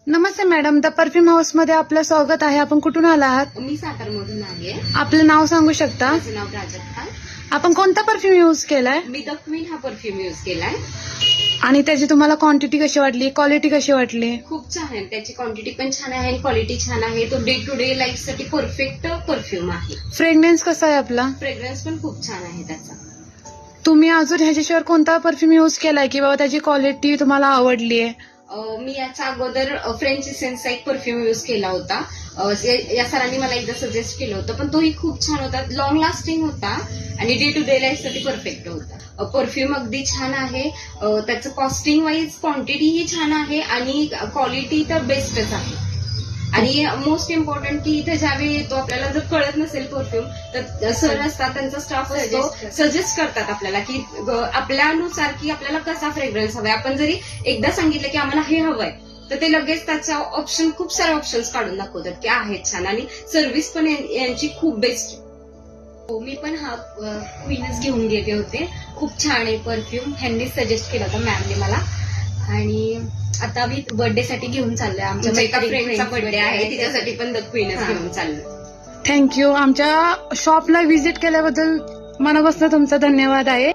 Namaste madam, the perfume house मध्ये आपलं स्वागत आहे. आपण कुठून आला आहात? मी सातारमधून आहे. आपलं नाव सांगू शकता? माझं नाव प्राजक्ता. आपण कोणता परफ्यूम यूज केलाय मी द क्वीन हा परफ्यूम यूज केलाय. आणि त्याची तुम्हाला क्वांटिटी कशी वाटली, क्वालिटी कशी वाटली? खूप छान आहे. त्याची क्वांटिटी पण छान आहे, क्वालिटी छान आहे. तो डे टू डे लाईफ साठी परफेक्ट परफ्यूम आहे. फ्रेग्रन्स कसा आहे आपला? फ्रेग्रन्स पण खूप छान आहे त्याचा. तुम्ही अजून ह्याच्याशिवाय कोणता परफ्यूम यूज केलाय की बाबा त्याची क्वालिटी तुम्हाला आवडली आहे? मी याच्या अगोदर फ्रेंच इसेन्सचा एक परफ्यूम यूज केला होता. या सरांनी मला एकदा सजेस्ट केलं होतं, पण तोही खूप छान होता, लॉंग लास्टिंग होता आणि डे टू डे लाईफ साठी परफेक्ट होता. परफ्यूम अगदी छान आहे. त्याचं कॉस्टिंग वाईज क्वांटिटीही छान आहे आणि क्वालिटी तर बेस्टच आहे. आणि मोस्ट इम्पॉर्टंट की इथे ज्यावेळी येतो आपल्याला जर कळत नसेल परफ्यूम तर सर असतात, त्यांचा स्टाफ असतो, सजेस्ट करतात आपल्याला की आपल्यानुसार की आपल्याला कसा फ्रेग्रन्स हवाय. आपण जरी एकदा सांगितलं की आम्हाला हे हवंय तर ते लगेच त्याचा ऑप्शन, खूप सारे ऑप्शन्स काढून दाखवतात की आहेत छान. आणि सर्व्हिस पण यांची खूप बेस्ट. हो, मी पण हा क्वीनच घेऊन गेले होते. खूप छान आहे परफ्यूम. ह्यांनीच सजेस्ट केलं होतं मॅमने मला. आणि आता मी बर्थडे साठी घेऊन चाललोय. आमच्या एका फ्रेंडचा बर्थडे आहे, तिच्यासाठी पण द क्वीनच घेऊन चाललोय. थँक्यू. आमच्या शॉपला व्हिजिट केल्याबद्दल मनापासून तुमचा धन्यवाद आहे.